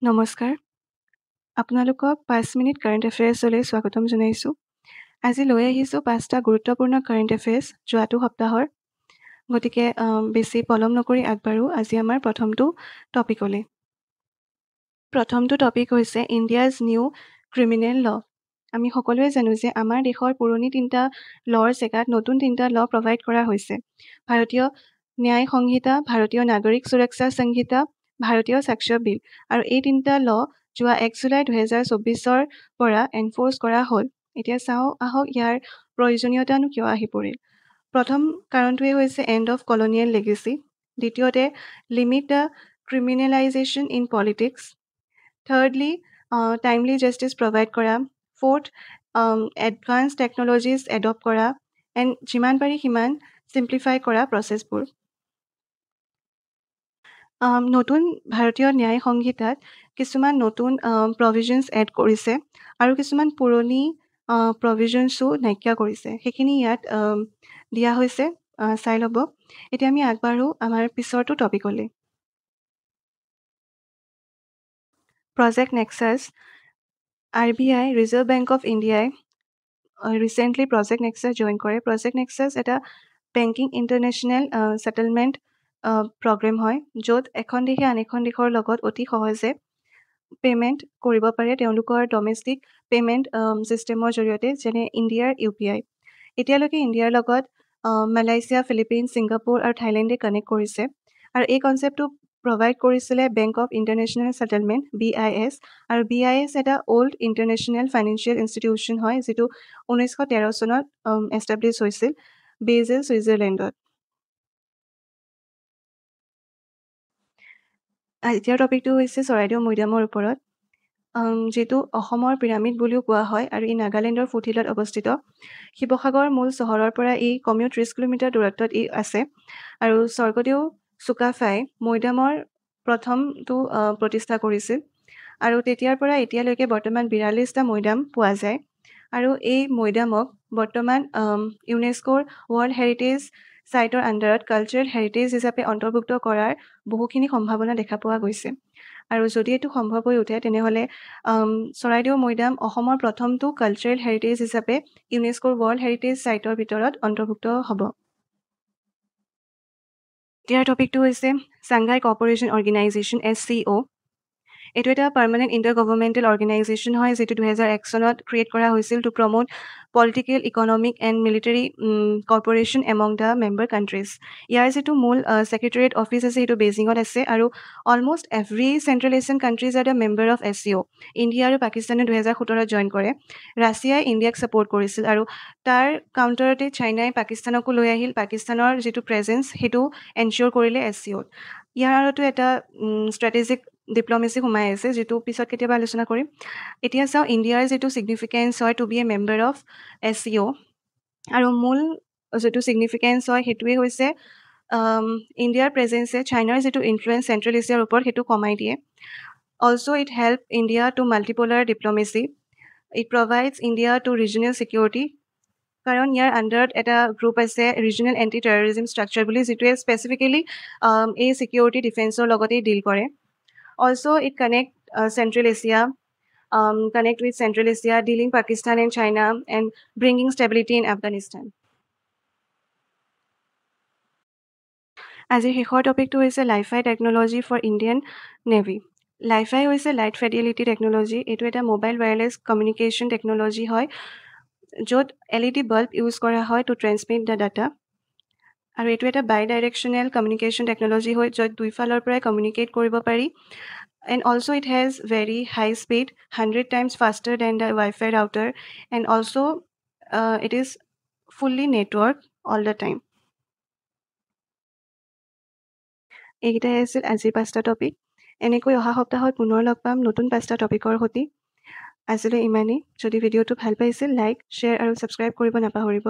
নমস্কাৰ, আপোনালোকক 5 minute current এফেয়াৰ্ছলৈ স্বাগতম জনাইছোঁ। আজি লৈ আহিছোঁ 5টা গুৰুত্বপূৰ্ণ কাৰেণ্ট এফেয়াৰ্ছ যোৱাটো সপ্তাহৰ। গতিকে বেছি পলম নকৰি আগবাঢ়ো আজি আমাৰ প্ৰথমটো টপিকলৈ। প্ৰথমটো টপিক হৈছে ইণ্ডিয়াজ নিউ ক্ৰিমিনেল ল'। আমি সকলোৱে জানো যে আমাৰ দেশৰ পুৰণি 3টা ল'ৰ জেগাত নতুন 3টা ল' প্ৰভাইড কৰা হৈছে। ভাৰতীয় ন্যায় সংহিতা, ভাৰতীয় নাগৰিক সুৰক্ষা সংহিতা, ভাৰতীয় সাক্ষ্য বিল। আৰু এই 3টা ল' যোৱা 1 জুলাই 2024 পৰা এনফৰ্চ কৰা হ'ল। এতিয়া চাওঁ আহক ইয়াৰ প্ৰয়োজনীয়তানো কিয় আহি পৰিল। প্ৰথম কাৰণটোৱে হৈছে এণ্ড অফ কলনিয়েল লেগেচি। দ্বিতীয়তে limit the criminalisation in politics. Thirdly timely justice provide কৰা। ফ'ৰ্থ এডভান্স টেকন'লজিজ এডপ্ট কৰা এণ্ড যিমান পাৰি সিমান চিম্প্লিফাই কৰা প্ৰচেছবোৰ। নতুন ভাৰতীয় ন্যায় সংহিতাত কিছুমান নতুন প্ৰভিজনছ এড কৰিছে আৰু কিছুমান পুৰণি প্ৰভিজনছো নাইকিয়া কৰিছে। সেইখিনি ইয়াত দিয়া হৈছে, চাই ল'ব। এতিয়া আমি আগবাঢ়ো আমাৰ পিছৰটো টপিকলৈ। Project Nexus. RBI reserve bank of ইণ্ডিয়াই ৰিচেণ্টলি প্ৰজেক্ট নেক্সাছ জইন কৰে। প্ৰজেক্ট নেক্সাছ এটা বেংকিং ইণ্টাৰনেশ্যনেল ছেটেলমেণ্ট প্ৰগ্ৰেম হয়, য'ত এখন দেশে আন এখন দেশৰ লগত অতি সহজে পে'মেণ্ট কৰিব পাৰে তেওঁলোকৰ ডমেষ্টিক পে'মেণ্ট ছিষ্টেমৰ জৰিয়তে, যেনে ইণ্ডিয়াৰ UPI। এতিয়ালৈকে ইণ্ডিয়াৰ লগত মালয়েছিয়া, ফিলিপিনছ, ছিংগাপুৰ আৰু থাইলেণ্ডে কানেক্ট কৰিছে। আৰু এই কনচেপ্টটো প্ৰভাইড কৰিছিলে bank of international settlement BIS। আৰু BIS এটা অল্ড ইণ্টাৰনেশ্যনেল ফাইনেন্সিয়েল ইনষ্টিটিউশ্যন হয়, যিটো 1913 চনত এষ্টাব্লিছ হৈছিল বেজেল, ছুইজাৰলেণ্ডত। এতিয়াৰ টপিকটো হৈছে চৰাইদেউ মৈদামৰ ওপৰত, যিটো অসমৰ পিৰামিড বুলিও কোৱা হয় আৰু ই নাগালেণ্ডৰ ফুটহিলত অৱস্থিত। শিৱসাগৰ মূল চহৰৰ পৰা ই কমেও 30 কিলোমিটাৰ দূৰত্বত ই আছে। আৰু স্বৰ্গদেউ চুকাফাই মৈদামৰ প্ৰথমটো প্ৰতিষ্ঠা কৰিছিল। আৰু তেতিয়াৰ পৰা এতিয়ালৈকে বৰ্তমান 42টা মৈদাম পোৱা যায়। আৰু এই মৈদামক বৰ্তমান ইউনেস্কোৰ ৱৰ্ল্ড হেৰিটেজ ছাইটৰ আণ্ডাৰত কালচাৰেল হেৰিটেজ হিচাপে অন্তৰ্ভুক্ত কৰাৰ বহুখিনি সম্ভাৱনা দেখা পোৱা গৈছে। আৰু যদি এইটো সম্ভৱ হৈ উঠে তেনেহ'লে চৰাইদেউ মৈদাম অসমৰ প্ৰথমটো কালচাৰেল হেৰিটেজ হিচাপে ইউনেস্কোৰ ৱৰ্ল্ড হেৰিটেজ ছাইটৰ ভিতৰত অন্তৰ্ভুক্ত হ'ব। এতিয়াৰ টপিকটো হৈছে ছাংঘাই কৰ্প'ৰেশ্যন অৰ্গেনাইজেশ্যন SCO। এইটো এটা পাৰ্মানেণ্ট ইণ্টাৰ গভৰ্ণমেণ্টেল অৰ্গেনাইজেশ্যন হয়, যিটো 2001 চনত ক্ৰিয়েট কৰা হৈছিল to promote political, economic and military cooperation among the member countries. ইয়াৰ যিটো মূল ছেক্ৰেটেৰিয়েট অফিচ আছে সেইটো বেইজিঙত আছে। আৰু almost every central Asian countries are the member of SCO। India আৰু পাকিস্তানে 2017 জইন কৰে। ৰাছিয়াই ইণ্ডিয়াক ছাপোৰ্ট কৰিছিল আৰু তাৰ কাউণ্টাৰতে চাইনাই পাকিস্তানকো লৈ আহিল। পাকিস্তানৰ যিটো প্ৰেজেঞ্চ সেইটো এনচিয়'ৰ কৰিলে SCOত। ইয়াৰ আৰতো এটা ষ্ট্ৰেটেজিক ডিপ্ল'মেচি সোমাই আছে, যিটো পিছত কেতিয়াবা আলোচনা কৰিম। এতিয়া চাওঁ ইণ্ডিয়াৰ যিটো ছিগনিফিকেঞ্চ হয় to be a member of SCO। আৰু মূল যিটো ছিগনিফিকেঞ্চ হয় সেইটোৱে হৈছে ইণ্ডিয়াৰ প্ৰেজেঞ্চে চাইনাৰ যিটো ইনফ্লুৱেঞ্চ চেণ্ট্ৰেল এছিয়াৰ ওপৰত সেইটো কমাই দিয়ে। Also' it help India to multipolar diplomacy. It provides India to regional security, কাৰণ ইয়াৰ আণ্ডাৰত এটা গ্ৰুপ আছে ৰিজনেল এণ্টি টেৰৰিজিম ষ্ট্ৰাকচাৰ বুলি, যিটোৱে স্পেচিফিকেলি এই ছিকিউৰিটি ডিফেন্সৰ লগতেই ডিল কৰে। Also, it connect Central Asia, connect with Central Asia, dealing Pakistan and China, and bringing stability in Afghanistan. আজিৰ শেষৰ টপিকটো হৈছে LiFi technology for Indian navy. LiFi হৈছে লাইট ফিডেলিটি টেকন'লজি। এইটো এটা মোবাইল ৱায়াৰলেছ কমিউনিকেশ্যন টেকন'লজি হয়, য'ত LED bulb use কৰা হয় টু ট্ৰেন্সমিট দ্য ডাটা। আৰু এইটো এটা বাই ডাইৰেকশ্যনেল কমিউনিকেশ্যন টেকন'লজি হয়, য'ত দুইফালৰ পৰাই কমিউনিকেট কৰিব পাৰি। And also it has very high speed, 100 times faster than the Wi-Fi router, and also it is fully networked all the time. এইকেইটাই আছিল আজিৰ 5টা টপিক। এনেকৈ অহা সপ্তাহত পুনৰ লগ পাম নতুন 5টা টপিকৰ সৈতে। আজিলৈ ইমানেই। যদি ভিডিঅ'টো ভাল পাইছিল লাইক, শ্বেয়াৰ আৰু ছাবস্ক্ৰাইব কৰিব নাপাহৰিব।